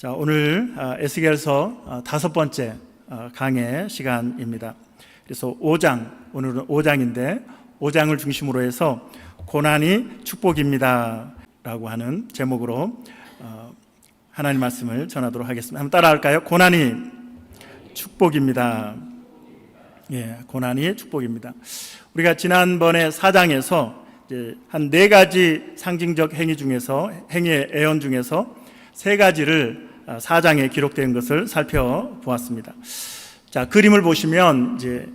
자, 오늘 에스겔서 5번째 강의 시간입니다. 그래서 5장, 오늘은 5장인데 5장을 중심으로 해서 고난이 축복입니다 라고 하는 제목으로 하나님 말씀을 전하도록 하겠습니다. 한번 따라할까요? 고난이 축복입니다. 예, 고난이 축복입니다. 우리가 지난번에 4장에서 한 4가지 상징적 행위 중에서, 행위의 애언 중에서 3가지를 4장에 기록된 것을 살펴보았습니다. 자, 그림을 보시면 이제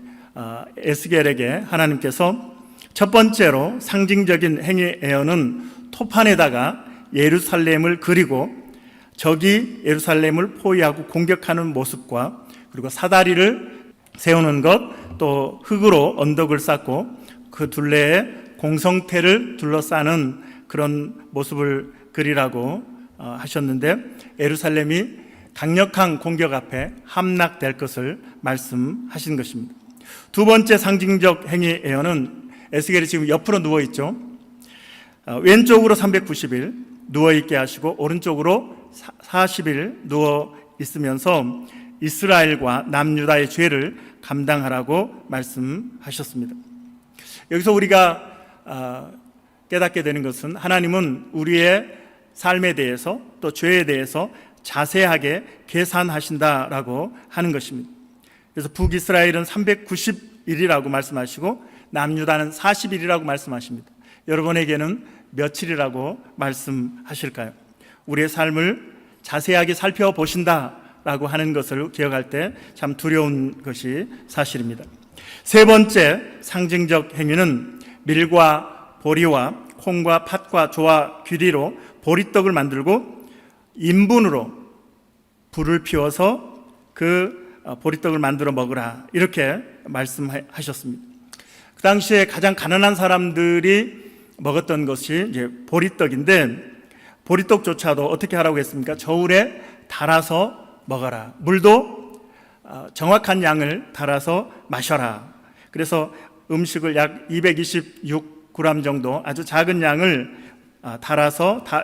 에스겔에게 하나님께서 첫 번째로 상징적인 행위 애언은 토판에다가 예루살렘을 그리고 적이 예루살렘을 포위하고 공격하는 모습과 그리고 사다리를 세우는 것, 또 흙으로 언덕을 쌓고 그 둘레에 공성패를 둘러싸는 그런 모습을 그리라고 하셨는데, 예루살렘이 강력한 공격 앞에 함락될 것을 말씀하신 것입니다. 두 번째 상징적 행위 예언은 에스겔이 지금 옆으로 누워 있죠. 왼쪽으로 390일 누워 있게 하시고 오른쪽으로 40일 누워 있으면서 이스라엘과 남유다의 죄를 감당하라고 말씀하셨습니다. 여기서 우리가 깨닫게 되는 것은 하나님은 우리의 삶에 대해서 또 죄에 대해서 자세하게 계산하신다라고 하는 것입니다. 그래서 북이스라엘은 390일이라고 말씀하시고 남유다는 40일이라고 말씀하십니다. 여러분에게는 며칠이라고 말씀하실까요? 우리의 삶을 자세하게 살펴보신다라고 하는 것을 기억할 때 참 두려운 것이 사실입니다. 세 번째 상징적 행위는 밀과 보리와 콩과 팥과 조와 귀리로 보리떡을 만들고 인분으로 불을 피워서 그 보리떡을 만들어 먹으라, 이렇게 말씀하셨습니다. 그 당시에 가장 가난한 사람들이 먹었던 것이 이제 보리떡인데, 보리떡조차도 어떻게 하라고 했습니까? 저울에 달아서 먹어라. 물도 정확한 양을 달아서 마셔라. 그래서 음식을 약 226g 정도 아주 작은 양을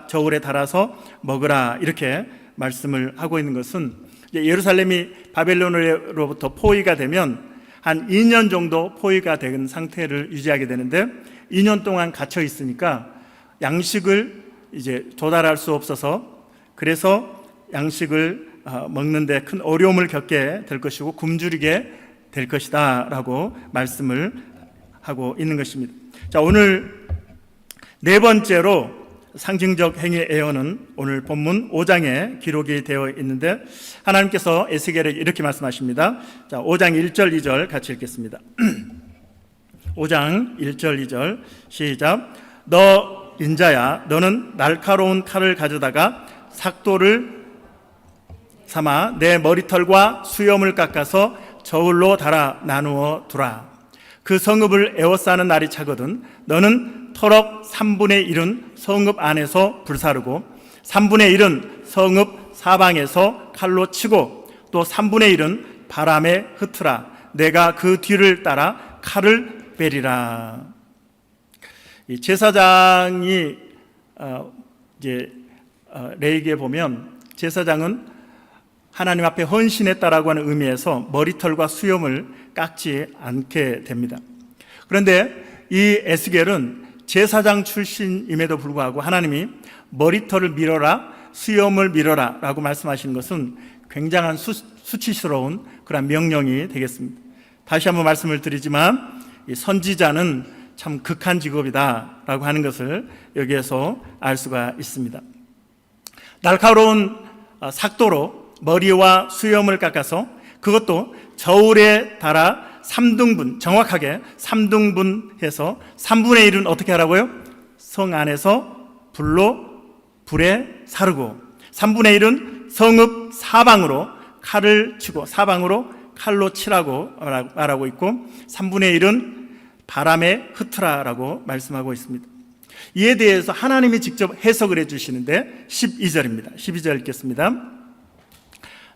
저울에 달아서 먹으라, 이렇게 말씀을 하고 있는 것은, 예루살렘이 바벨론으로부터 포위가 되면 한 2년 정도 포위가 된 상태를 유지하게 되는데, 2년 동안 갇혀 있으니까 양식을 이제 조달할 수 없어서, 그래서 양식을 먹는데 큰 어려움을 겪게 될 것이고 굶주리게 될 것이다 라고 말씀을 하고 있는 것입니다. 자, 오늘 네 번째로 상징적 행위 애언은 오늘 본문 5장에 기록이 되어 있는데, 하나님께서 에스겔에게 이렇게 말씀하십니다. 자, 5장 1절 2절 같이 읽겠습니다. 5장 1절 2절 시작. 너 인자야, 너는 날카로운 칼을 가져다가 삭도를 삼아 내 머리털과 수염을 깎아서 저울로 달아 나누어 두라. 그 성읍을 에워싸는 날이 차거든 너는 터럭 3분의 1은 성읍 안에서 불사르고 3분의 1은 성읍 사방에서 칼로 치고 또 3분의 1은 바람에 흩으라. 내가 그 뒤를 따라 칼을 베리라. 이 제사장이 레위기에 보면 제사장은 하나님 앞에 헌신했다라고 하는 의미에서 머리털과 수염을 깎지 않게 됩니다. 그런데 이 에스겔은 제사장 출신임에도 불구하고 하나님이 머리털을 밀어라, 수염을 밀어라 라고 말씀하시는 것은 굉장한 수치스러운 그런 명령이 되겠습니다. 다시 한번 말씀을 드리지만 이 선지자는 참 극한 직업이다 라고 하는 것을 여기에서 알 수가 있습니다. 날카로운 삭도로 머리와 수염을 깎아서 그것도 저울에 달아 3등분, 정확하게 3등분해서 3분의 1은 어떻게 하라고요? 성 안에서 불에 사르고 3분의 1은 성읍 사방으로 칼을 치고 사방으로 칼로 치라고 말하고 있고 3분의 1은 바람에 흩으라라고 말씀하고 있습니다. 이에 대해서 하나님이 직접 해석을 해주시는데 12절입니다. 12절 읽겠습니다.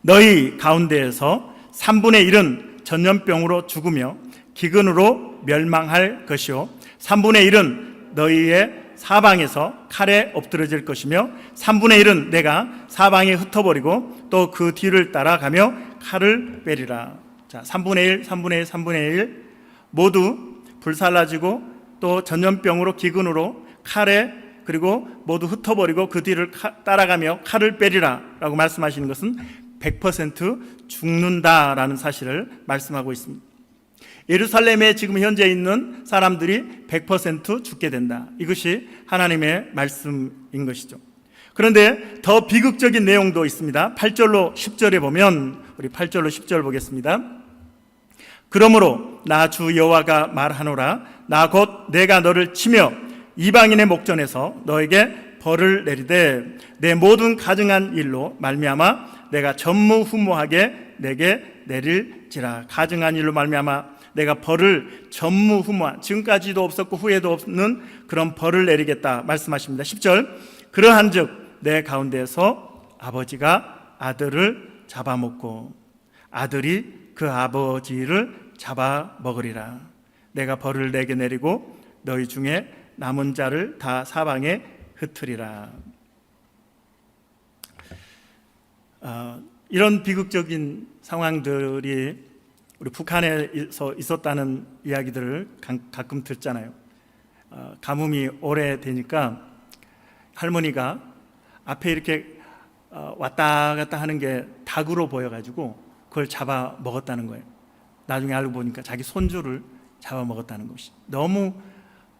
너희 가운데에서 3분의 1은 전염병으로 죽으며 기근으로 멸망할 것이요 3분의 1은 너희의 사방에서 칼에 엎드러질 것이며 3분의 1은 내가 사방에 흩어버리고 또 그 뒤를 따라가며 칼을 빼리라. 자, 3분의 1, 3분의 1, 3분의 1 모두 불살라지고 또 전염병으로 기근으로 칼에 그리고 모두 흩어버리고 그 뒤를 따라가며 칼을 빼리라 라고 말씀하시는 것은 100% 죽는다라는 사실을 말씀하고 있습니다. 예루살렘에 지금 현재 있는 사람들이 100% 죽게 된다. 이것이 하나님의 말씀인 것이죠. 그런데 더 비극적인 내용도 있습니다. 8절로 10절에 보면 우리 8절로 10절 보겠습니다. 그러므로 나 주 여호와가 말하노라. 나 곧 내가 너를 치며 이방인의 목전에서 너에게 벌을 내리되 내 모든 가증한 일로 말미암아 내가 전무후무하게 내게 내릴지라. 가증한 일로 말미암아 내가 벌을 전무후무한, 지금까지도 없었고 후에도 없는 그런 벌을 내리겠다 말씀하십니다. 10절 그러한즉 내 가운데에서 아버지가 아들을 잡아먹고 아들이 그 아버지를 잡아먹으리라. 내가 벌을 내게 내리고 너희 중에 남은 자를 다 사방에 흩으리라. 이런 비극적인 상황들이 우리 북한에서 있었다는 이야기들을 가끔 듣잖아요. 가뭄이 오래되니까 할머니가 앞에 이렇게 왔다 갔다 하는 게 닭으로 보여가지고 그걸 잡아 먹었다는 거예요. 나중에 알고 보니까 자기 손주를 잡아 먹었다는 것이 너무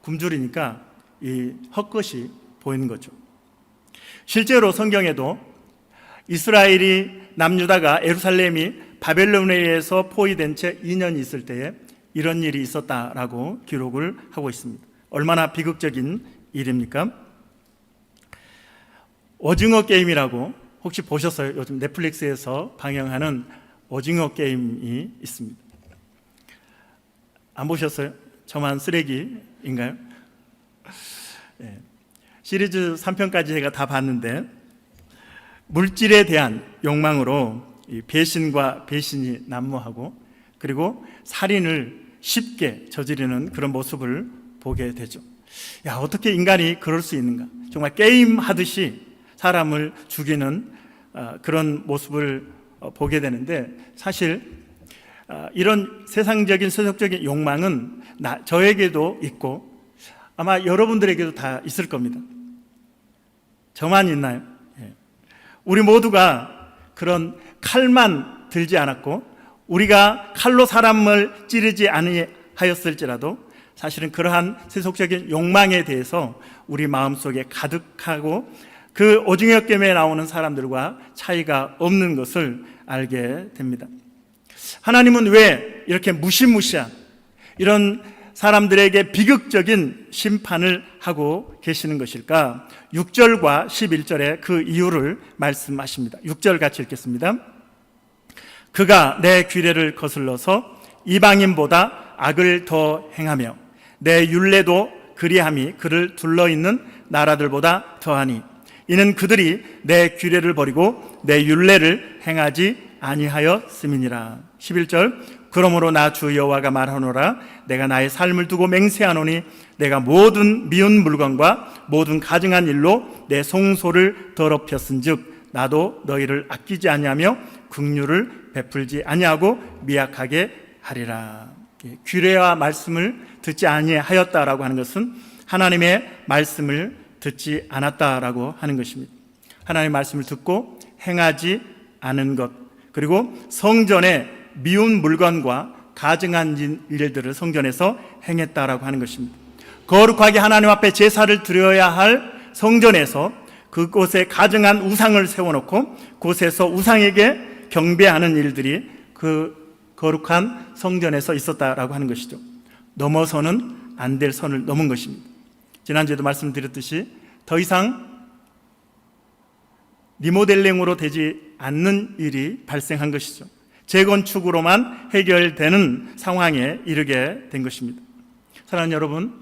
굶주리니까 이 헛것이 보이는 거죠. 실제로 성경에도 이스라엘이 남유다가 예루살렘이 바벨론에 의해서 포위된 채 2년 있을 때에 이런 일이 있었다라고 기록을 하고 있습니다. 얼마나 비극적인 일입니까? 오징어 게임이라고 혹시 보셨어요? 요즘 넷플릭스에서 방영하는 오징어 게임이 있습니다. 안 보셨어요? 저만 쓰레기인가요? 네. 시리즈 3편까지 제가 다 봤는데 물질에 대한 욕망으로 이 배신과 배신이 난무하고 그리고 살인을 쉽게 저지르는 그런 모습을 보게 되죠. 야, 어떻게 인간이 그럴 수 있는가? 정말 게임 하듯이 사람을 죽이는 그런 모습을 보게 되는데 사실 이런 세상적인 세속적인 욕망은 저에게도 있고 아마 여러분들에게도 다 있을 겁니다. 저만 있나요? 우리 모두가 그런 칼만 들지 않았고 우리가 칼로 사람을 찌르지 아니하였을지라도 사실은 그러한 세속적인 욕망에 대해서 우리 마음속에 가득하고 그 오징어 게임에 나오는 사람들과 차이가 없는 것을 알게 됩니다. 하나님은 왜 이렇게 무시무시한 이런 사람들에게 비극적인 심판을 하고 계시는 것일까? 6절과 11절에 그 이유를 말씀하십니다. 6절 같이 읽겠습니다. 그가 내 규례를 거슬러서 이방인보다 악을 더 행하며 내 율례도 그리함이 그를 둘러있는 나라들보다 더하니 이는 그들이 내 규례를 버리고 내 율례를 행하지 아니하였음이니라. 11절 그러므로 나 주 여호와가 말하노라. 내가 나의 삶을 두고 맹세하노니 내가 모든 미운 물건과 모든 가증한 일로 내 송소를 더럽혔은즉 나도 너희를 아끼지 아니하며 긍휼을 베풀지 아니하고 미약하게 하리라. 규례와 말씀을 듣지 아니하였다라고 하는 것은 하나님의 말씀을 듣지 않았다라고 하는 것입니다. 하나님의 말씀을 듣고 행하지 않은 것, 그리고 성전에 미운 물건과 가증한 일들을 성전에서 행했다라고 하는 것입니다. 거룩하게 하나님 앞에 제사를 드려야 할 성전에서 그곳에 가증한 우상을 세워놓고 그곳에서 우상에게 경배하는 일들이 그 거룩한 성전에서 있었다라고 하는 것이죠. 넘어서는 안 될 선을 넘은 것입니다. 지난주에도 말씀드렸듯이 더 이상 리모델링으로 되지 않는 일이 발생한 것이죠. 재건축으로만 해결되는 상황에 이르게 된 것입니다. 사랑하는 여러분,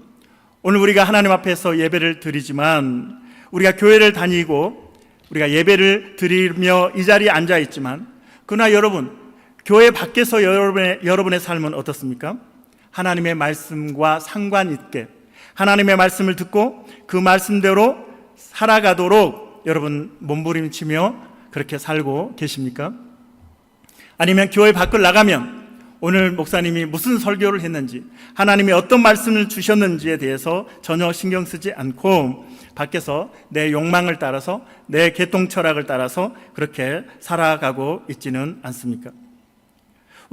오늘 우리가 하나님 앞에서 예배를 드리지만 우리가 교회를 다니고 우리가 예배를 드리며 이 자리에 앉아 있지만 그러나 여러분, 교회 밖에서 여러분의 삶은 어떻습니까? 하나님의 말씀과 상관 있게 하나님의 말씀을 듣고 그 말씀대로 살아가도록 여러분 몸부림치며 그렇게 살고 계십니까? 아니면 교회 밖을 나가면 오늘 목사님이 무슨 설교를 했는지, 하나님이 어떤 말씀을 주셨는지에 대해서 전혀 신경 쓰지 않고 밖에서 내 욕망을 따라서, 내 개통 철학을 따라서 그렇게 살아가고 있지는 않습니까?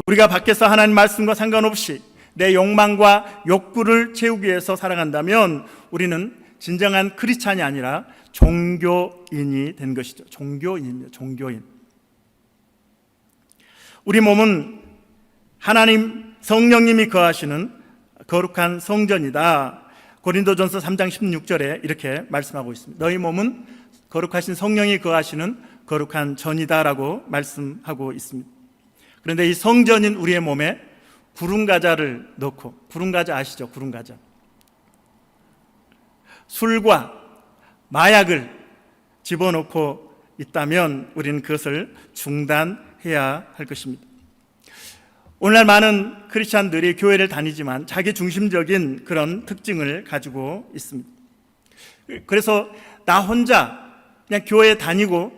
우리가 밖에서 하나님 말씀과 상관없이 내 욕망과 욕구를 채우기 위해서 살아간다면 우리는 진정한 크리스찬이 아니라 종교인이 된 것이죠. 종교인입니다. 종교인. 우리 몸은 하나님 성령님이 거하시는 거룩한 성전이다. 고린도전서 3장 16절에 이렇게 말씀하고 있습니다. 너희 몸은 거룩하신 성령이 거하시는 거룩한 전이다라고 말씀하고 있습니다. 그런데 이 성전인 우리의 몸에 구름과자를 넣고, 구름과자 아시죠? 구름과자. 술과 마약을 집어넣고 있다면 우리는 그것을 중단해야 할 것입니다. 오늘날 많은 크리스찬들이 교회를 다니지만 자기 중심적인 그런 특징을 가지고 있습니다. 그래서 나 혼자 그냥 교회 다니고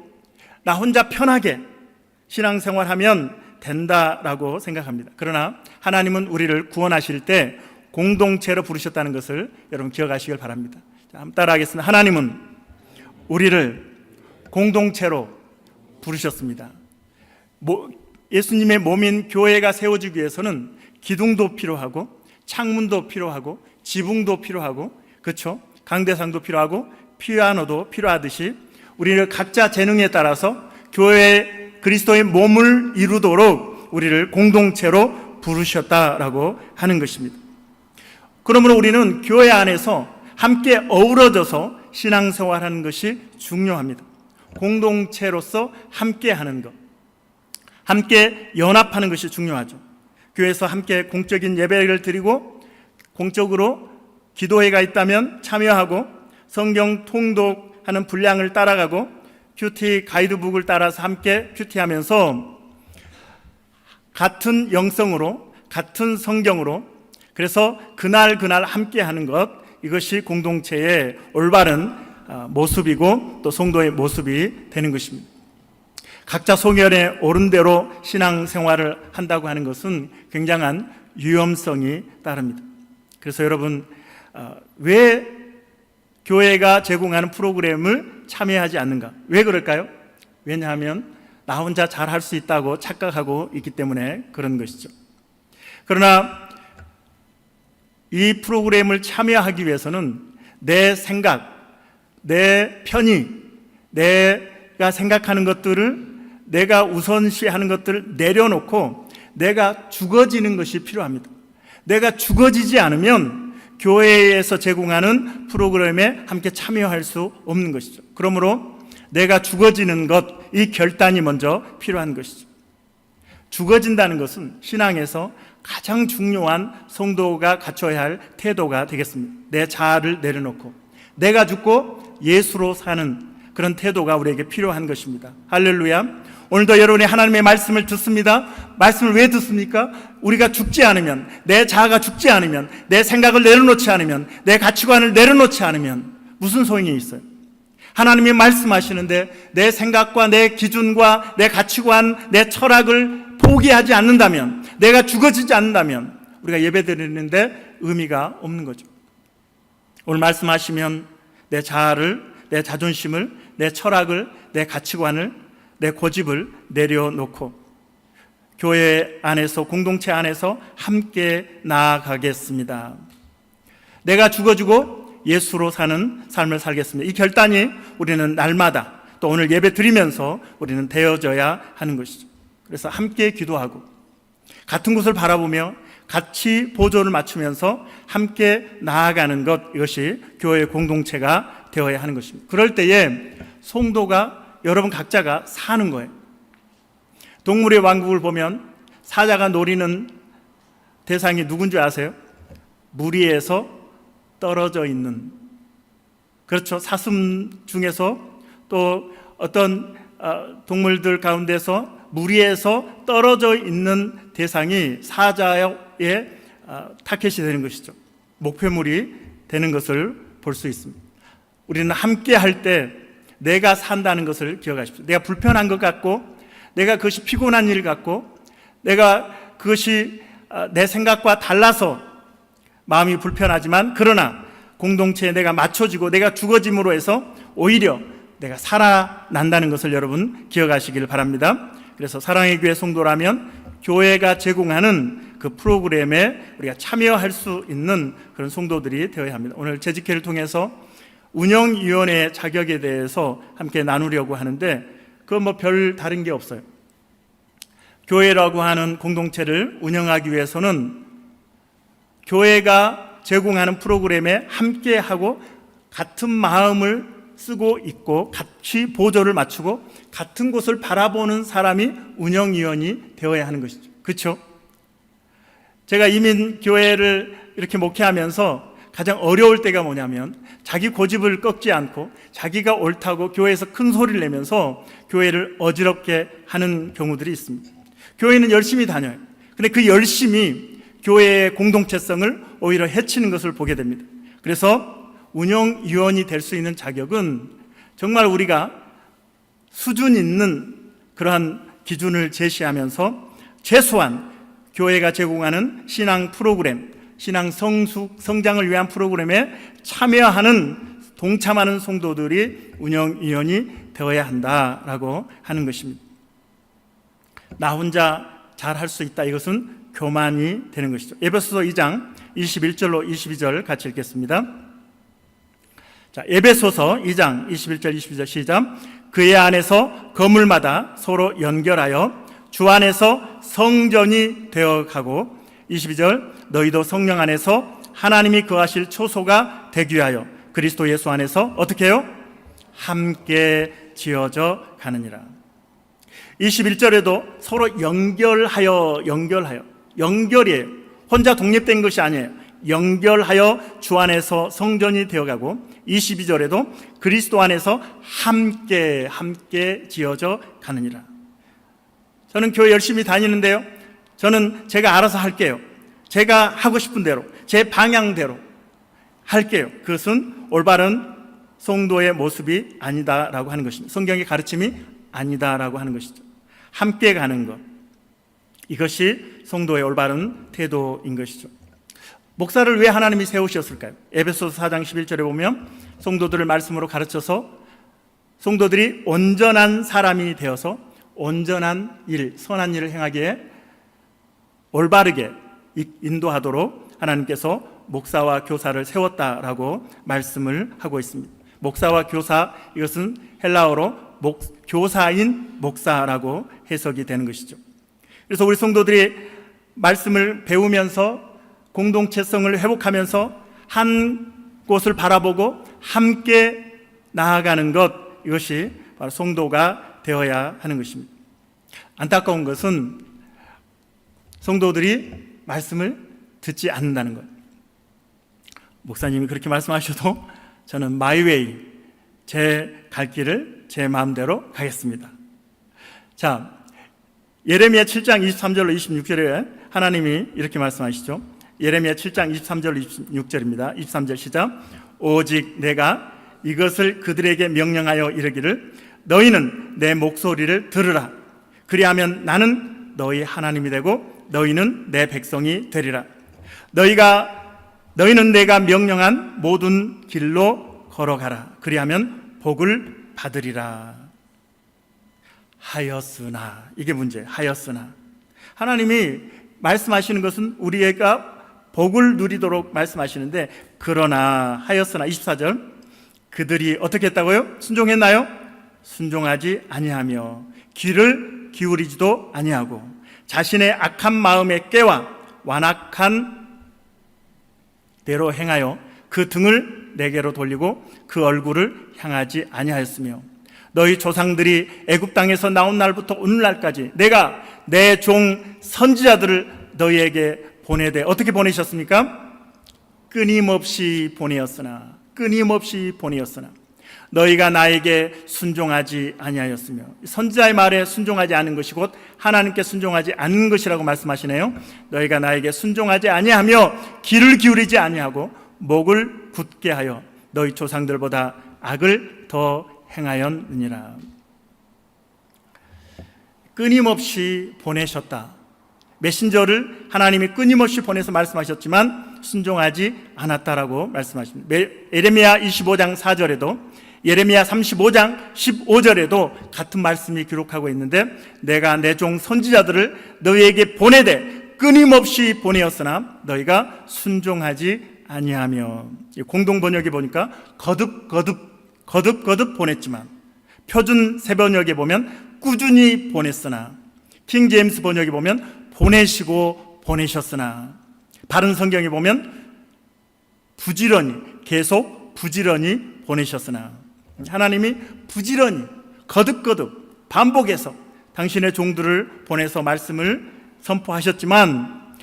나 혼자 편하게 신앙생활하면 된다라고 생각합니다. 그러나 하나님은 우리를 구원하실 때 공동체로 부르셨다는 것을 여러분 기억하시길 바랍니다. 자, 한번 따라하겠습니다. 하나님은 우리를 공동체로 부르셨습니다. 예수님의 몸인 교회가 세워지기 위해서는 기둥도 필요하고 창문도 필요하고 지붕도 필요하고, 그렇죠? 강대상도 필요하고 피아노도 필요하듯이 우리를 각자 재능에 따라서 교회 그리스도의 몸을 이루도록 우리를 공동체로 부르셨다라고 하는 것입니다. 그러므로 우리는 교회 안에서 함께 어우러져서 신앙생활하는 것이 중요합니다. 공동체로서 함께 하는 것, 함께 연합하는 것이 중요하죠. 교회에서 함께 공적인 예배를 드리고 공적으로 기도회가 있다면 참여하고 성경 통독하는 분량을 따라가고 큐티 가이드북을 따라서 함께 큐티하면서 같은 영성으로 같은 성경으로, 그래서 그날 함께 하는 것, 이것이 공동체의 올바른 모습이고 또 성도의 모습이 되는 것입니다. 각자 소견에 옳은 대로 신앙생활을 한다고 하는 것은 굉장한 위험성이 따릅니다. 그래서 여러분, 왜 교회가 제공하는 프로그램을 참여하지 않는가? 왜 그럴까요? 왜냐하면 나 혼자 잘할 수 있다고 착각하고 있기 때문에 그런 것이죠. 그러나 이 프로그램을 참여하기 위해서는 내 생각, 내 편의, 내가 생각하는 것들을, 내가 우선시하는 것들을 내려놓고 내가 죽어지는 것이 필요합니다. 내가 죽어지지 않으면 교회에서 제공하는 프로그램에 함께 참여할 수 없는 것이죠. 그러므로 내가 죽어지는 것, 이 결단이 먼저 필요한 것이죠. 죽어진다는 것은 신앙에서 가장 중요한 성도가 갖춰야 할 태도가 되겠습니다. 내 자아를 내려놓고 내가 죽고 예수로 사는 그런 태도가 우리에게 필요한 것입니다. 할렐루야. 오늘도 여러분이 하나님의 말씀을 듣습니다. 말씀을 왜 듣습니까? 우리가 죽지 않으면, 내 자아가 죽지 않으면, 내 생각을 내려놓지 않으면, 내 가치관을 내려놓지 않으면 무슨 소용이 있어요? 하나님이 말씀하시는데 내 생각과 내 기준과 내 가치관, 내 철학을 포기하지 않는다면, 내가 죽어지지 않는다면 우리가 예배드리는데 의미가 없는 거죠. 오늘 말씀하시면 내 자아를, 내 자존심을, 내 철학을, 내 가치관을, 내 고집을 내려놓고 교회 안에서, 공동체 안에서 함께 나아가겠습니다. 내가 죽어주고 예수로 사는 삶을 살겠습니다. 이 결단이 우리는 날마다, 또 오늘 예배 드리면서 우리는 되어져야 하는 것이죠. 그래서 함께 기도하고 같은 곳을 바라보며 같이 보조를 맞추면서 함께 나아가는 것, 이것이 교회의 공동체가 되어야 하는 것입니다. 그럴 때에 성도가, 여러분 각자가 사는 거예요. 동물의 왕국을 보면 사자가 노리는 대상이 누군지 아세요? 무리에서 떨어져 있는, 그렇죠. 사슴 중에서 또 어떤 동물들 가운데서 무리에서 떨어져 있는 대상이 사자의 타겟이 되는 것이죠. 목표물이 되는 것을 볼 수 있습니다. 우리는 함께 할 때 내가 산다는 것을 기억하십시오. 내가 불편한 것 같고, 내가 그것이 피곤한 일 같고, 내가 그것이 내 생각과 달라서 마음이 불편하지만, 그러나 공동체에 내가 맞춰지고 내가 죽어짐으로 해서 오히려 내가 살아난다는 것을 여러분 기억하시길 바랍니다. 그래서 사랑의 교회 성도라면 교회가 제공하는 그 프로그램에 우리가 참여할 수 있는 그런 성도들이 되어야 합니다. 오늘 재직회를 통해서 운영위원회 자격에 대해서 함께 나누려고 하는데, 그건 뭐 별 다른 게 없어요. 교회라고 하는 공동체를 운영하기 위해서는 교회가 제공하는 프로그램에 함께하고 같은 마음을 쓰고 있고 같이 보조를 맞추고 같은 곳을 바라보는 사람이 운영위원이 되어야 하는 것이죠. 그렇죠? 제가 이민교회를 이렇게 목회하면서 가장 어려울 때가 뭐냐면, 자기 고집을 꺾지 않고 자기가 옳다고 교회에서 큰 소리를 내면서 교회를 어지럽게 하는 경우들이 있습니다. 교회는 열심히 다녀요. 근데 그 열심이 교회의 공동체성을 오히려 해치는 것을 보게 됩니다. 그래서 운영위원이 될 수 있는 자격은 정말 우리가 수준 있는 그러한 기준을 제시하면서 최소한 교회가 제공하는 신앙 프로그램, 신앙 성장을 위한 프로그램에 참여하는, 동참하는 성도들이 운영위원이 되어야 한다라고 하는 것입니다. 나 혼자 잘 할 수 있다, 이것은 교만이 되는 것이죠. 에베소서 2장 21절로 22절 같이 읽겠습니다. 자, 에베소서 2장 21절 22절 시작. 그의 안에서 건물마다 서로 연결하여 주 안에서 성전이 되어가고, 22절 너희도 성령 안에서 하나님이 거하실 초소가 되기 위하여 그리스도 예수 안에서 어떻게 해요? 함께 지어져 가느니라. 21절에도 서로 연결이에요. 혼자 독립된 것이 아니에요. 연결하여 주 안에서 성전이 되어가고, 22절에도 그리스도 안에서 함께 지어져 가느니라. 저는 교회 열심히 다니는데요, 저는 제가 알아서 할게요. 제가 하고 싶은 대로, 제 방향대로 할게요. 그것은 올바른 성도의 모습이 아니다라고 하는 것입니다. 성경의 가르침이 아니다라고 하는 것이죠. 함께 가는 것, 이것이 성도의 올바른 태도인 것이죠. 목사를 왜 하나님이 세우셨을까요? 에베소서 4장 11절에 보면 성도들을 말씀으로 가르쳐서 성도들이 온전한 사람이 되어서 온전한 일, 선한 일을 행하기에 올바르게 인도하도록 하나님께서 목사와 교사를 세웠다라고 말씀을 하고 있습니다. 목사와 교사, 이것은 헬라어로 교사인 목사라고 해석이 되는 것이죠. 그래서 우리 성도들이 말씀을 배우면서 공동체성을 회복하면서 한 곳을 바라보고 함께 나아가는 것, 이것이 바로 성도가 되어야 하는 것입니다. 안타까운 것은 성도들이 말씀을 듣지 않는다는 것. 목사님이 그렇게 말씀하셔도 저는 마이웨이, 제 갈 길을 제 마음대로 가겠습니다. 자, 예레미야 7장 23절로 26절에 하나님이 이렇게 말씀하시죠. 예레미야 7장 23절로 26절입니다. 23절 시작. 오직 내가 이것을 그들에게 명령하여 이르기를 너희는 내 목소리를 들으라. 그리하면 나는 너희 하나님이 되고 너희는 내 백성이 되리라. 너희는 내가 명령한 모든 길로 걸어가라. 그리하면 복을 받으리라. 하였으나, 이게 문제예요. 하였으나 하나님이 말씀하시는 것은 우리가 복을 누리도록 말씀하시는데, 그러나 하였으나 24절 그들이 어떻게 했다고요? 순종했나요? 순종하지 아니하며 귀를 기울이지도 아니하고 자신의 악한 마음에 깨와 완악한 대로 행하여 그 등을 내게로 돌리고 그 얼굴을 향하지 아니하였으며 너희 조상들이 애굽 땅에서 나온 날부터 오늘날까지 내가 내 종 선지자들을 너희에게 보내되 어떻게 보내셨습니까? 끊임없이 보내었으나 너희가 나에게 순종하지 아니하였으며, 선지자의 말에 순종하지 않은 것이 곧 하나님께 순종하지 않는 것이라고 말씀하시네요. 너희가 나에게 순종하지 아니하며 귀를 기울이지 아니하고 목을 굳게 하여 너희 조상들보다 악을 더 행하였느니라. 끊임없이 보내셨다. 메신저를 하나님이 끊임없이 보내서 말씀하셨지만 순종하지 않았다라고 말씀하십니다. 예레미야 25장 4절에도 예레미야 35장 15절에도 같은 말씀이 기록하고 있는데, 내가 내 종 선지자들을 너희에게 보내되 끊임없이 보내었으나 너희가 순종하지 아니하며. 공동 번역에 보니까 거듭 보냈지만, 표준 새 번역에 보면 꾸준히 보냈으나, 킹 제임스 번역에 보면 보내시고 보내셨으나, 바른 성경에 보면 부지런히, 계속 부지런히 보내셨으나, 하나님이 부지런히 거듭 반복해서 당신의 종들을 보내서 말씀을 선포하셨지만,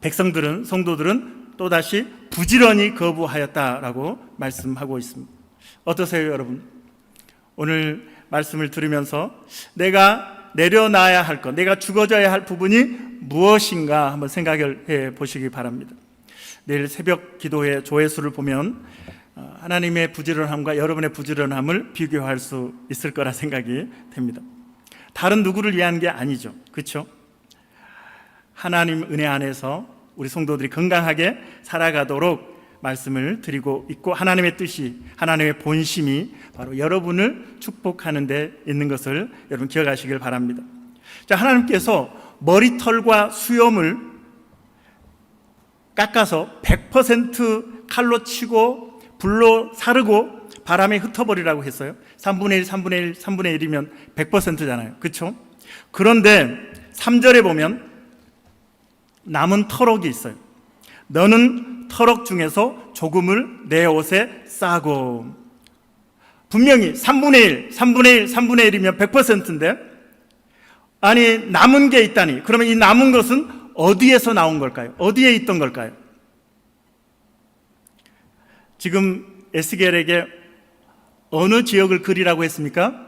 백성들은, 성도들은 또다시 부지런히 거부하였다라고 말씀하고 있습니다. 어떠세요, 여러분? 오늘 말씀을 들으면서 내가 내려놔야 할 것, 내가 죽어져야 할 부분이 무엇인가 한번 생각을 해 보시기 바랍니다. 내일 새벽 기도회 조회수를 보면 하나님의 부지런함과 여러분의 부지런함을 비교할 수 있을 거라 생각이 됩니다. 다른 누구를 위한 게 아니죠, 그렇죠? 하나님 은혜 안에서 우리 성도들이 건강하게 살아가도록 말씀을 드리고 있고, 하나님의 뜻이, 하나님의 본심이 바로 여러분을 축복하는 데 있는 것을 여러분 기억하시길 바랍니다. 자, 하나님께서 머리털과 수염을 깎아서 100% 칼로 치고 불로 사르고 바람에 흩어버리라고 했어요. 3분의 1, 3분의 1, 3분의 1이면 100%잖아요, 그렇죠? 그런데 3절에 보면 남은 터럭이 있어요. 너는 터럭 중에서 조금을 내 옷에 싸고. 분명히 3분의 1, 3분의 1, 3분의 1이면 100%인데 아니 남은 게 있다니. 그러면 이 남은 것은 어디에서 나온 걸까요? 어디에 있던 걸까요? 지금 에스겔에게 어느 지역을 그리라고 했습니까?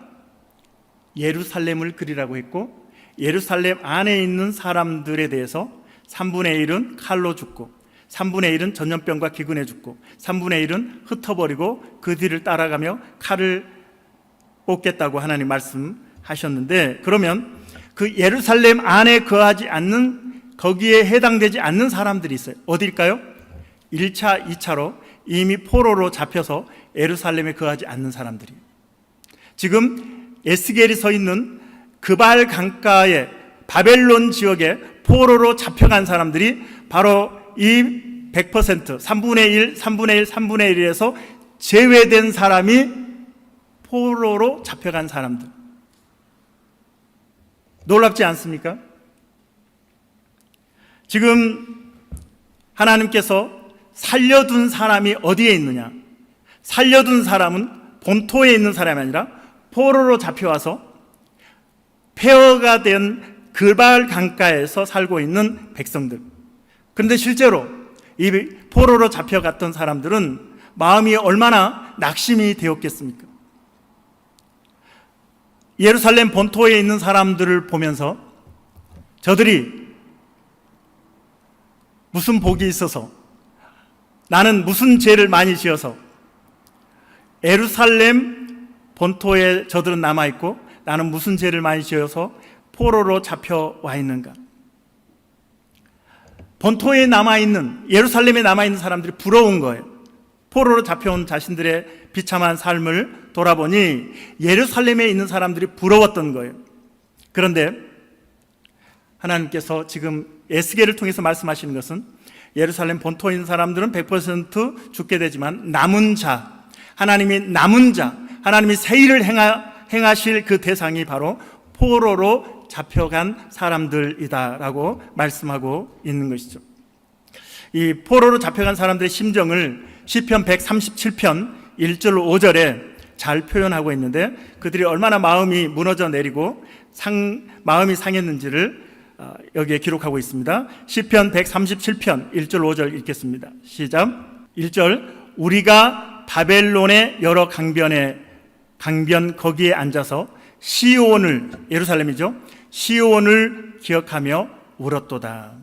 예루살렘을 그리라고 했고, 예루살렘 안에 있는 사람들에 대해서 3분의 1은 칼로 죽고, 3분의 1은 전염병과 기근에 죽고, 3분의 1은 흩어버리고 그 뒤를 따라가며 칼을 뽑겠다고 하나님 말씀하셨는데, 그러면 그 예루살렘 안에 거하지 않는, 거기에 해당되지 않는 사람들이 있어요. 어딜까요? 1차, 2차로 이미 포로로 잡혀서 예루살렘에 거하지 않는 사람들이. 지금 에스겔이 서 있는 그발 강가의 바벨론 지역에 포로로 잡혀간 사람들이 바로 이 100%, 3분의 1, 3분의 1, 3분의 1에서 제외된 사람이 포로로 잡혀간 사람들. 놀랍지 않습니까? 지금 하나님께서 살려둔 사람이 어디에 있느냐? 살려둔 사람은 본토에 있는 사람이 아니라 포로로 잡혀와서 폐허가 된 그발 강가에서 살고 있는 백성들. 그런데 실제로 이 포로로 잡혀갔던 사람들은 마음이 얼마나 낙심이 되었겠습니까? 예루살렘 본토에 있는 사람들을 보면서 저들이 무슨 복이 있어서, 나는 무슨 죄를 많이 지어서 예루살렘 본토에 저들은 남아있고 나는 무슨 죄를 많이 지어서 포로로 잡혀와 있는가. 본토에 남아있는, 예루살렘에 남아있는 사람들이 부러운 거예요. 포로로 잡혀온 자신들의 비참한 삶을 돌아보니 예루살렘에 있는 사람들이 부러웠던 거예요. 그런데 하나님께서 지금 에스겔을 통해서 말씀하시는 것은 예루살렘 본토에 있는 사람들은 100% 죽게 되지만 남은 자, 하나님이 남은 자, 하나님이 새 일을 행하실 그 대상이 바로 포로로 잡혀간 사람들이다라고 말씀하고 있는 것이죠. 이 포로로 잡혀간 사람들의 심정을 시편 137편 1절 5절에 잘 표현하고 있는데, 그들이 얼마나 마음이 무너져 내리고 마음이 상했는지를 여기에 기록하고 있습니다. 시편 137편 1절 5절 읽겠습니다. 시작. 1절. 우리가 바벨론의 여러 강변 거기에 앉아서 시온을, 예루살렘이죠, 시온을 기억하며 울었도다.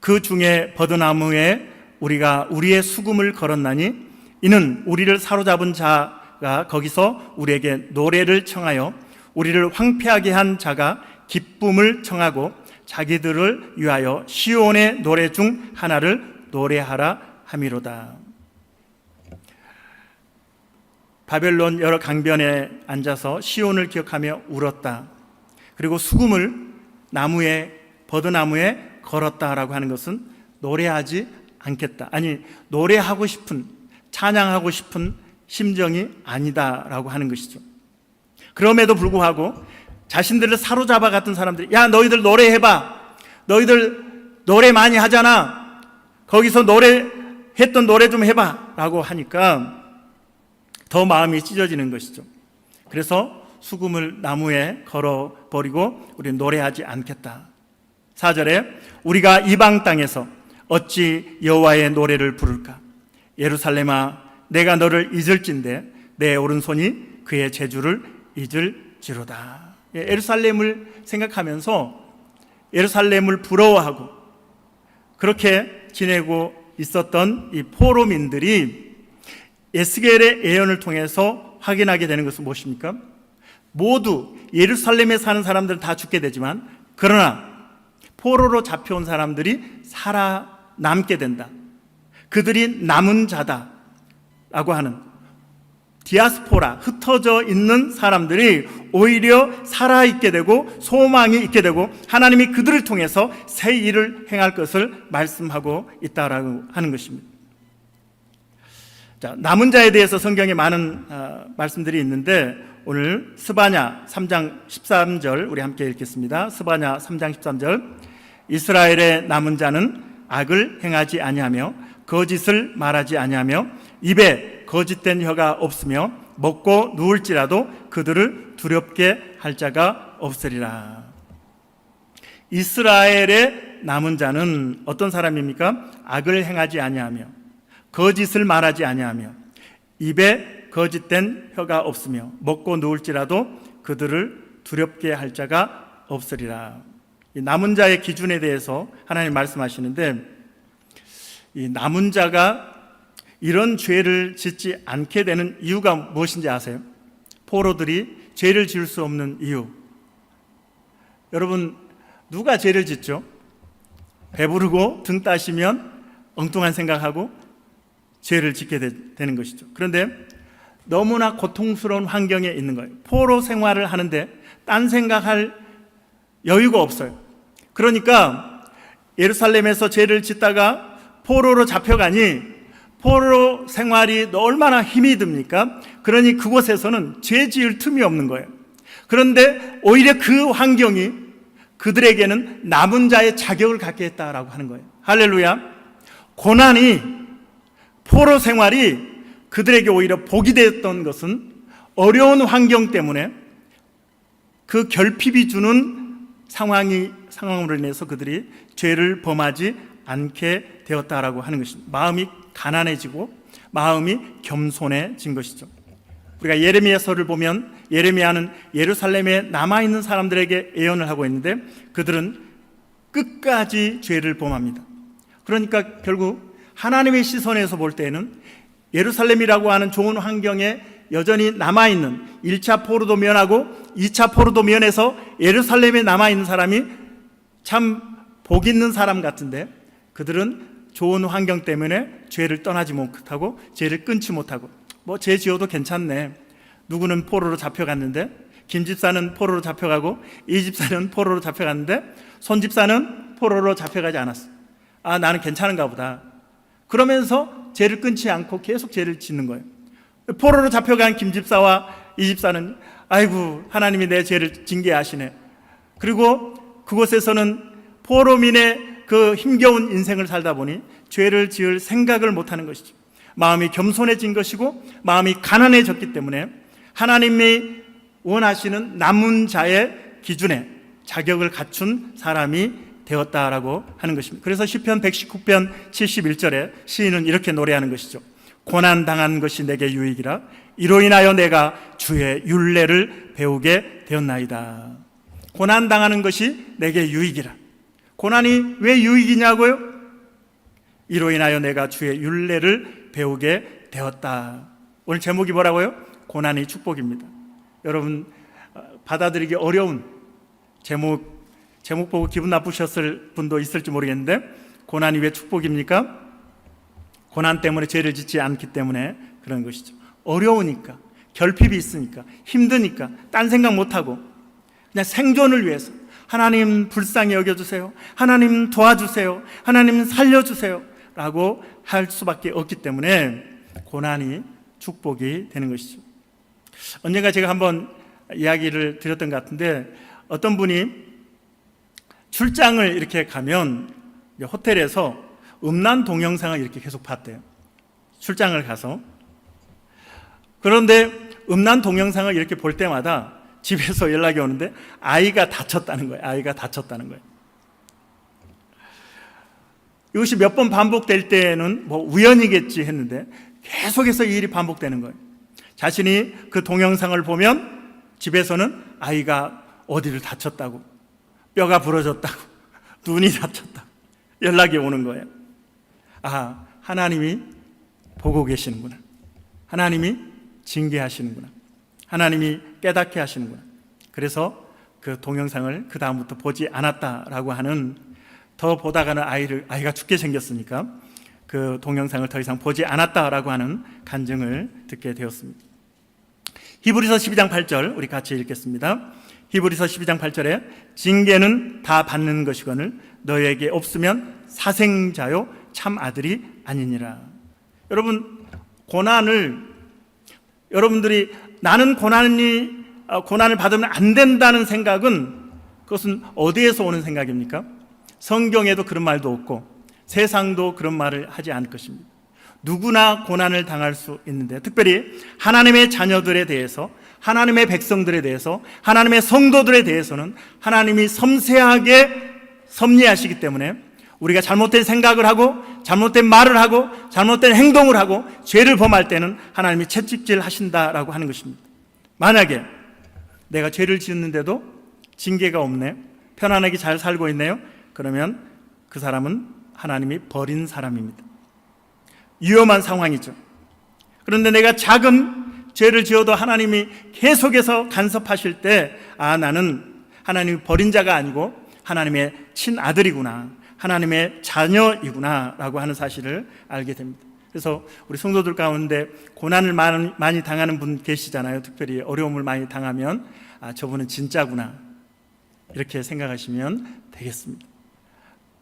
그 중에 버드나무에 우리가 우리의 수금을 걸었나니 이는 우리를 사로잡은 자가 거기서 우리에게 노래를 청하여 우리를 황폐하게 한 자가 기쁨을 청하고 자기들을 위하여 시온의 노래 중 하나를 노래하라 함이로다. 바벨론 여러 강변에 앉아서 시온을 기억하며 울었다. 그리고 수금을 버드나무에 걸었다라고 하는 것은 노래하지 않겠다, 아니 노래하고 싶은, 찬양하고 싶은 심정이 아니다라고 하는 것이죠. 그럼에도 불구하고 자신들을 사로잡아 갔던 사람들이, 야 너희들 노래해봐, 너희들 노래 많이 하잖아, 거기서 했던 노래 좀 해봐 라고 하니까 더 마음이 찢어지는 것이죠. 그래서 수금을 나무에 걸어버리고 우리는 노래하지 않겠다. 4절에 우리가 이방 땅에서 어찌 여호와의 노래를 부를까? 예루살렘아 내가 너를 잊을진대 내 오른손이 그의 재주를 잊을지로다. 예루살렘을 생각하면서 예루살렘을 부러워하고 그렇게 지내고 있었던 이 포로민들이 에스겔의 예언을 통해서 확인하게 되는 것은 무엇입니까? 모두 예루살렘에 사는 사람들은 다 죽게 되지만 그러나 포로로 잡혀온 사람들이 살아남게 된다. 그들이 남은 자다라고 하는 디아스포라, 흩어져 있는 사람들이 오히려 살아있게 되고 소망이 있게 되고 하나님이 그들을 통해서 새 일을 행할 것을 말씀하고 있다라고 하는 것입니다. 자, 남은 자에 대해서 성경에 많은 말씀들이 있는데 오늘 스바냐 3장 13절 우리 함께 읽겠습니다. 스바냐 3장 13절 이스라엘의 남은 자는 악을 행하지 아니하며 거짓을 말하지 아니하며 입에 거짓된 혀가 없으며 먹고 누울지라도 그들을 두렵게 할 자가 없으리라. 이스라엘의 남은 자는 어떤 사람입니까? 악을 행하지 아니하며 거짓을 말하지 아니하며 입에 거짓된 혀가 없으며 먹고 누울지라도 그들을 두렵게 할 자가 없으리라. 이 남은 자의 기준에 대해서 하나님 말씀하시는데 이 남은 자가 이런 죄를 짓지 않게 되는 이유가 무엇인지 아세요? 포로들이 죄를 지을 수 없는 이유. 여러분 누가 죄를 짓죠? 배부르고 등 따시면 엉뚱한 생각하고 죄를 짓게 되는 것이죠. 그런데 너무나 고통스러운 환경에 있는 거예요. 포로 생활을 하는데 딴 생각할 여유가 없어요. 그러니까 예루살렘에서 죄를 짓다가 포로로 잡혀가니 포로 생활이 얼마나 힘이 듭니까? 그러니 그곳에서는 죄 지을 틈이 없는 거예요. 그런데 오히려 그 환경이 그들에게는 남은 자의 자격을 갖게 했다라고 하는 거예요. 할렐루야. 고난이, 포로 생활이 그들에게 오히려 복이 되었던 것은 어려운 환경 때문에 그 결핍이 주는 상황으로 인해서 그들이 죄를 범하지 않게 되었다라고 하는 것입니다. 마음이 가난해지고 마음이 겸손해진 것이죠. 우리가 예레미야서를 보면 예레미야는 예루살렘에 남아있는 사람들에게 예언을 하고 있는데 그들은 끝까지 죄를 범합니다. 그러니까 결국 하나님의 시선에서 볼 때에는 예루살렘이라고 하는 좋은 환경에 여전히 남아있는 1차 포로도 면하고 2차 포로도 면해서 예루살렘에 남아있는 사람이 참 복 있는 사람 같은데 그들은 좋은 환경 때문에 죄를 떠나지 못하고 죄를 끊지 못하고 죄 지어도 괜찮네. 누구는 포로로 잡혀갔는데 김 집사는 포로로 잡혀가고 이 집사는 포로로 잡혀갔는데 손 집사는 포로로 잡혀가지 않았어. 아 나는 괜찮은가 보다. 그러면서 죄를 끊지 않고 계속 죄를 짓는 거예요. 포로로 잡혀간 김 집사와 이 집사는 아이고 하나님이 내 죄를 징계하시네. 그리고 그곳에서는 포로민의 그 힘겨운 인생을 살다 보니 죄를 지을 생각을 못하는 것이죠. 마음이 겸손해진 것이고 마음이 가난해졌기 때문에 하나님이 원하시는 남은 자의 기준에 자격을 갖춘 사람이 되었다라고 하는 것입니다. 그래서 시편 119편 71절에 시인은 이렇게 노래하는 것이죠. 고난당한 것이 내게 유익이라 이로 인하여 내가 주의 율례를 배우게 되었나이다. 고난당하는 것이 내게 유익이라. 고난이 왜 유익이냐고요? 이로 인하여 내가 주의 율례를 배우게 되었다. 오늘 제목이 뭐라고요? 고난이 축복입니다. 여러분 받아들이기 어려운 제목 보고 기분 나쁘셨을 분도 있을지 모르겠는데, 고난이 왜 축복입니까? 고난 때문에 죄를 짓지 않기 때문에 그런 것이죠. 어려우니까, 결핍이 있으니까, 힘드니까, 딴 생각 못하고 그냥 생존을 위해서 하나님 불쌍히 여겨주세요, 하나님 도와주세요, 하나님 살려주세요 라고 할 수밖에 없기 때문에 고난이 축복이 되는 것이죠. 언젠가 제가 한번 이야기를 드렸던 것 같은데, 어떤 분이 출장을 이렇게 가면 호텔에서 음란 동영상을 이렇게 계속 봤대요. 출장을 가서. 그런데 음란 동영상을 이렇게 볼 때마다 집에서 연락이 오는데 아이가 다쳤다는 거예요. 아이가 다쳤다는 거예요. 이것이 몇 번 반복될 때는 뭐 우연이겠지 했는데 계속해서 이 일이 반복되는 거예요. 자신이 그 동영상을 보면 집에서는 아이가 어디를 다쳤다고, 뼈가 부러졌다고, 눈이 다쳤다고 연락이 오는 거예요. 아, 하나님이 보고 계시는구나. 하나님이 징계하시는구나. 하나님이 깨닫게 하시는구나. 그래서 그 동영상을 그 다음부터 보지 않았다라고 하는, 더 보다가는 아이가 죽게 생겼으니까 그 동영상을 더 이상 보지 않았다라고 하는 간증을 듣게 되었습니다. 히브리서 12장 8절 우리 같이 읽겠습니다. 히브리서 12장 8절에 징계는 다 받는 것이거늘 너에게 없으면 사생자요 참 아들이 아니니라. 여러분, 고난을, 여러분들이 나는 고난을 받으면 안 된다는 생각은, 그것은 어디에서 오는 생각입니까? 성경에도 그런 말도 없고 세상도 그런 말을 하지 않을 것입니다. 누구나 고난을 당할 수 있는데, 특별히 하나님의 자녀들에 대해서, 하나님의 백성들에 대해서, 하나님의 성도들에 대해서는 하나님이 섬세하게 섭리하시기 때문에 우리가 잘못된 생각을 하고 잘못된 말을 하고 잘못된 행동을 하고 죄를 범할 때는 하나님이 채찍질 하신다라고 하는 것입니다. 만약에 내가 죄를 지었는데도 징계가 없네, 편안하게 잘 살고 있네요, 그러면 그 사람은 하나님이 버린 사람입니다. 위험한 상황이죠. 그런데 내가 작은 죄를 지어도 하나님이 계속해서 간섭하실 때, 아, 나는 하나님이 버린 자가 아니고 하나님의 친아들이구나, 하나님의 자녀이구나 라고 하는 사실을 알게 됩니다. 그래서 우리 성도들 가운데 고난을 많이 당하는 분 계시잖아요. 특별히 어려움을 많이 당하면, 아, 저분은 진짜구나, 이렇게 생각하시면 되겠습니다.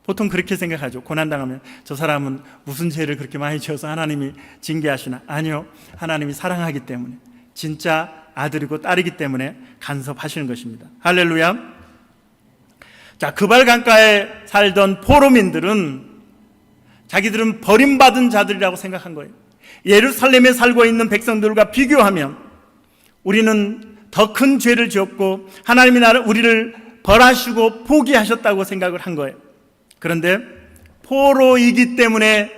보통 그렇게 생각하죠. 고난당하면 저 사람은 무슨 죄를 그렇게 많이 지어서 하나님이 징계하시나? 아니요, 하나님이 사랑하기 때문에, 진짜 아들이고 딸이기 때문에 간섭하시는 것입니다. 할렐루야. 자, 그발 강가에 살던 포로민들은 자기들은 버림받은 자들이라고 생각한 거예요. 예루살렘에 살고 있는 백성들과 비교하면 우리는 더 큰 죄를 지었고 하나님이 우리를 벌하시고 포기하셨다고 생각을 한 거예요. 그런데 포로이기 때문에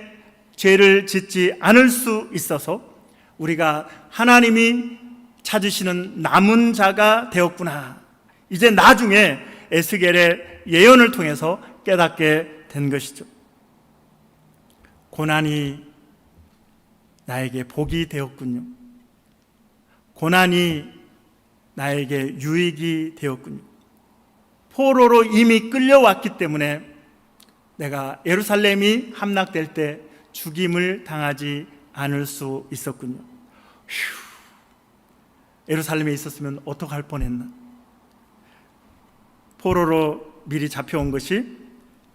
죄를 짓지 않을 수 있어서 우리가 하나님이 찾으시는 남은 자가 되었구나, 이제 나중에 에스겔의 예언을 통해서 깨닫게 된 것이죠. 고난이 나에게 복이 되었군요. 고난이 나에게 유익이 되었군요. 포로로 이미 끌려왔기 때문에 내가 예루살렘이 함락될 때 죽임을 당하지 않을 수 있었군요. 예루살렘에 있었으면 어떡할 뻔했나. 포로로 미리 잡혀온 것이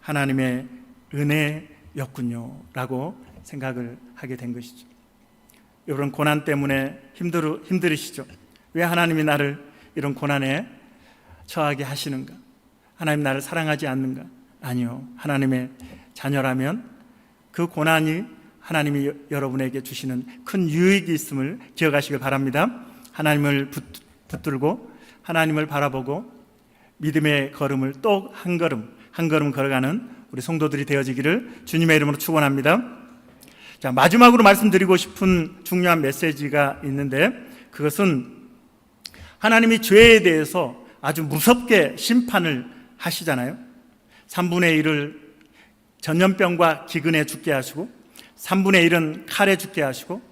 하나님의 은혜였군요 라고 생각을 하게 된 것이죠. 여러분, 고난 때문에 힘들으시죠? 왜 하나님이 나를 이런 고난에 처하게 하시는가? 하나님 나를 사랑하지 않는가? 아니요, 하나님의 자녀라면 그 고난이 하나님이 여러분에게 주시는 큰 유익이 있음을 기억하시길 바랍니다. 하나님을 붙들고 하나님을 바라보고 믿음의 걸음을 또 한 걸음 한 걸음 걸어가는 우리 성도들이 되어지기를 주님의 이름으로 축원합니다. 자, 마지막으로 말씀드리고 싶은 중요한 메시지가 있는데, 그것은 하나님이 죄에 대해서 아주 무섭게 심판을 하시잖아요. 3분의 1을 전염병과 기근에 죽게 하시고 3분의 1은 칼에 죽게 하시고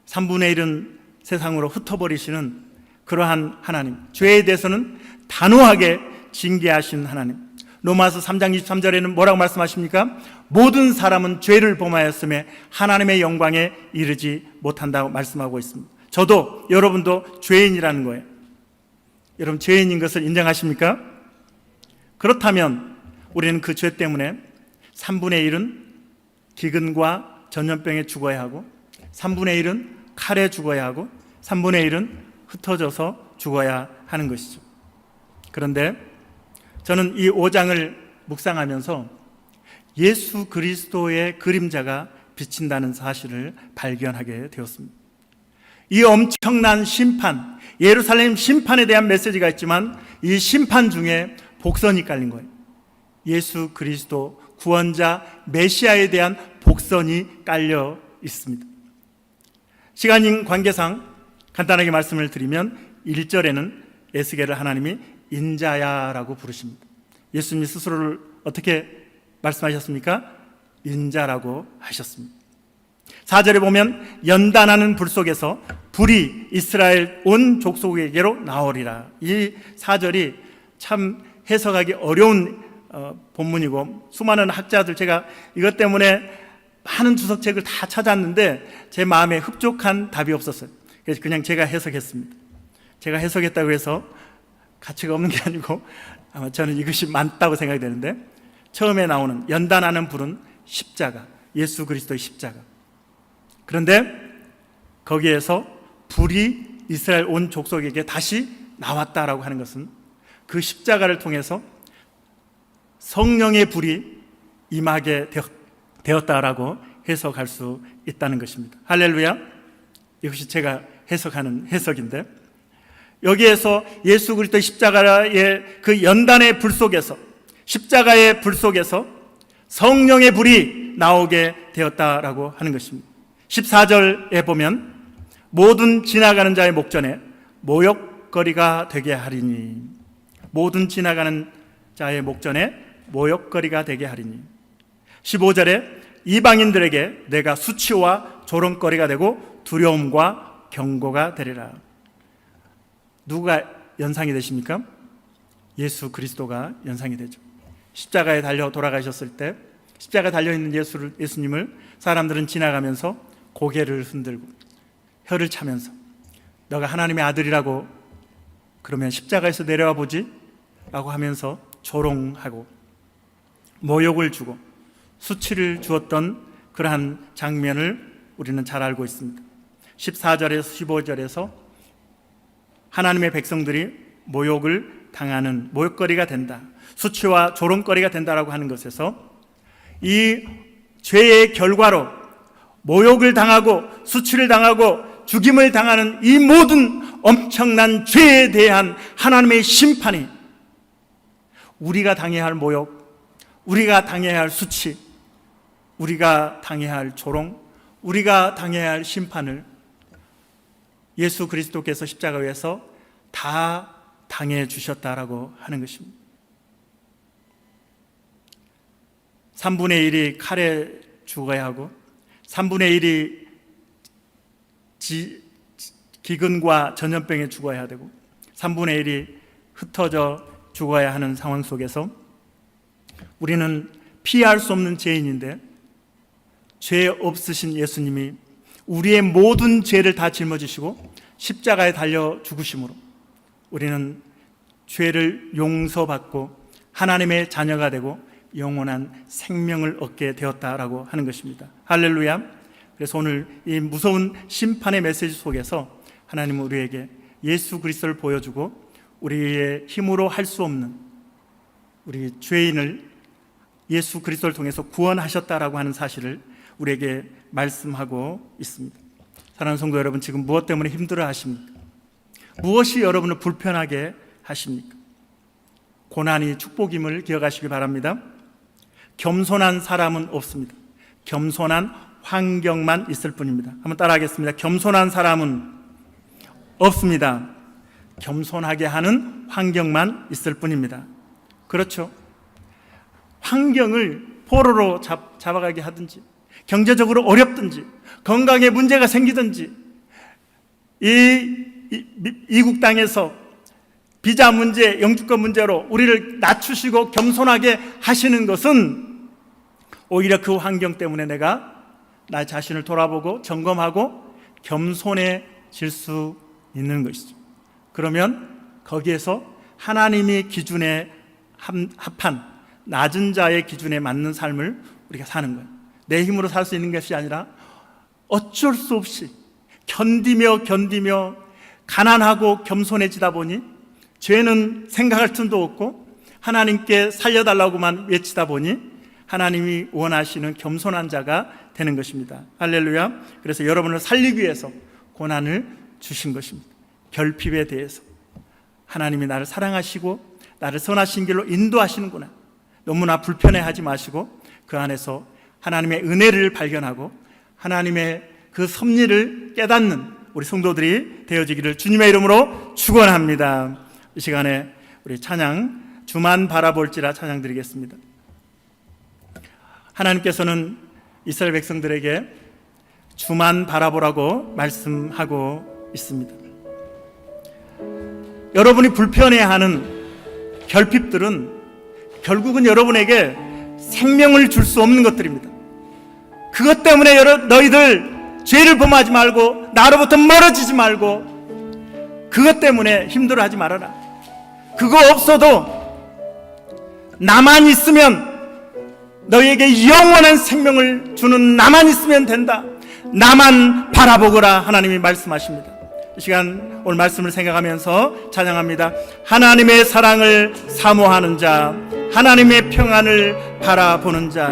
3분의 1은 세상으로 흩어버리시는 그러한 하나님, 죄에 대해서는 단호하게 징계하신 하나님. 로마서 3장 23절에는 뭐라고 말씀하십니까? 모든 사람은 죄를 범하였음에 하나님의 영광에 이르지 못한다고 말씀하고 있습니다. 저도 여러분도 죄인이라는 거예요. 여러분 죄인인 것을 인정하십니까? 그렇다면 우리는 그 죄 때문에 3분의 1은 기근과 전염병에 죽어야 하고 3분의 1은 칼에 죽어야 하고 3분의 1은 흩어져서 죽어야 하는 것이죠. 그런데 저는 이 5장을 묵상하면서 예수 그리스도의 그림자가 비친다는 사실을 발견하게 되었습니다. 이 엄청난 심판, 예루살렘 심판에 대한 메시지가 있지만 이 심판 중에 복선이 깔린 거예요. 예수 그리스도 구원자 메시아에 대한 복선이 깔려 있습니다. 시간 관계상 간단하게 말씀을 드리면 1절에는 에스겔을 하나님이 인자야라고 부르십니다. 예수님이 스스로를 어떻게 말씀하셨습니까? 인자라고 하셨습니다. 4절에 보면 연단하는 불 속에서 불이 이스라엘 온 족속에게로 나오리라. 이 4절이 참 해석하기 어려운 본문이고 수많은 학자들, 제가 이것 때문에 많은 주석책을 다 찾았는데 제 마음에 흡족한 답이 없었어요. 그래서 그냥 제가 해석했습니다. 제가 해석했다고 해서 가치가 없는 게 아니고 아마 저는 이것이 맞다고 생각이 되는데, 처음에 나오는 연단하는 불은 십자가, 예수 그리스도의 십자가. 그런데 거기에서 불이 이스라엘 온 족속에게 다시 나왔다라고 하는 것은 그 십자가를 통해서 성령의 불이 임하게 되었다라고 해석할 수 있다는 것입니다. 할렐루야. 이것이 제가 해석하는 해석인데, 여기에서 예수 그리스도의 십자가의 그 연단의 불 속에서, 십자가의 불 속에서 성령의 불이 나오게 되었다라고 하는 것입니다. 14절에 보면 모든 지나가는 자의 목전에 모욕거리가 되게 하리니, 모든 지나가는 자의 목전에 모욕거리가 되게 하리니. 15절에 이방인들에게 내가 수치와 조롱거리가 되고 두려움과 경고가 되리라. 누가 연상이 되십니까? 예수 그리스도가 연상이 되죠. 십자가에 달려 돌아가셨을 때 십자가에 달려있는 예수님을 사람들은 지나가면서 고개를 흔들고 혀를 차면서 너가 하나님의 아들이라고 그러면 십자가에서 내려와 보지? 라고 하면서 조롱하고 모욕을 주고 수치를 주었던 그러한 장면을 우리는 잘 알고 있습니다. 14절에서 15절에서 하나님의 백성들이 모욕을 당하는 모욕거리가 된다, 수치와 조롱거리가 된다라고 하는 것에서 이 죄의 결과로 모욕을 당하고 수치를 당하고 죽임을 당하는 이 모든 엄청난 죄에 대한 하나님의 심판이 우리가 당해야 할 모욕, 우리가 당해야 할 수치, 우리가 당해야 할 조롱, 우리가 당해야 할 심판을 예수 그리스도께서 십자가 위에서 다 당해 주셨다라고 하는 것입니다. 3분의 1이 칼에 죽어야 하고 3분의 1이 기근과 전염병에 죽어야 되고 3분의 1이 흩어져 죽어야 하는 상황 속에서 우리는 피할 수 없는 죄인인데, 죄 없으신 예수님이 우리의 모든 죄를 다 짊어지시고 십자가에 달려 죽으심으로 우리는 죄를 용서받고 하나님의 자녀가 되고 영원한 생명을 얻게 되었다라고 하는 것입니다. 할렐루야. 그래서 오늘 이 무서운 심판의 메시지 속에서 하나님은 우리에게 예수 그리스도를 보여주고 우리의 힘으로 할 수 없는 우리 죄인을 예수 그리스도를 통해서 구원하셨다라고 하는 사실을 우리에게 말씀하고 있습니다. 사랑하는 성도 여러분, 지금 무엇 때문에 힘들어 하십니까? 무엇이 여러분을 불편하게 하십니까? 고난이 축복임을 기억하시기 바랍니다. 겸손한 사람은 없습니다. 겸손한 환경만 있을 뿐입니다. 한번 따라하겠습니다. 겸손한 사람은 없습니다. 겸손하게 하는 환경만 있을 뿐입니다. 그렇죠? 환경을 포로로 잡아가게 하든지, 경제적으로 어렵든지, 건강에 문제가 생기든지, 이국 땅에서 비자 문제, 영주권 문제로 우리를 낮추시고 겸손하게 하시는 것은 오히려 그 환경 때문에 내가 나 자신을 돌아보고 점검하고 겸손해질 수 있는 것이죠. 그러면 거기에서 하나님의 기준에 합한 낮은 자의 기준에 맞는 삶을 우리가 사는 거예요. 내 힘으로 살 수 있는 것이 아니라 어쩔 수 없이 견디며 가난하고 겸손해지다 보니 죄는 생각할 틈도 없고 하나님께 살려달라고만 외치다 보니 하나님이 원하시는 겸손한 자가 되는 것입니다. 할렐루야. 그래서 여러분을 살리기 위해서 고난을 주신 것입니다. 결핍에 대해서 하나님이 나를 사랑하시고 나를 선하신 길로 인도하시는구나, 너무나 불편해하지 마시고 그 안에서 하나님의 은혜를 발견하고 하나님의 그 섭리를 깨닫는 우리 성도들이 되어지기를 주님의 이름으로 축원합니다. 이 시간에 우리 찬양 주만 바라볼지라 찬양 드리겠습니다. 하나님께서는 이스라엘 백성들에게 주만 바라보라고 말씀하고 있습니다. 여러분이 불편해하는 결핍들은 결국은 여러분에게 생명을 줄 수 없는 것들입니다. 그것 때문에 너희들 죄를 범하지 말고 나로부터 멀어지지 말고 그것 때문에 힘들어하지 말아라. 그거 없어도 나만 있으면, 너희에게 영원한 생명을 주는 나만 있으면 된다. 나만 바라보거라 하나님이 말씀하십니다. 이 시간 오늘 말씀을 생각하면서 찬양합니다. 하나님의 사랑을 사모하는 자, 하나님의 평안을 바라보는 자,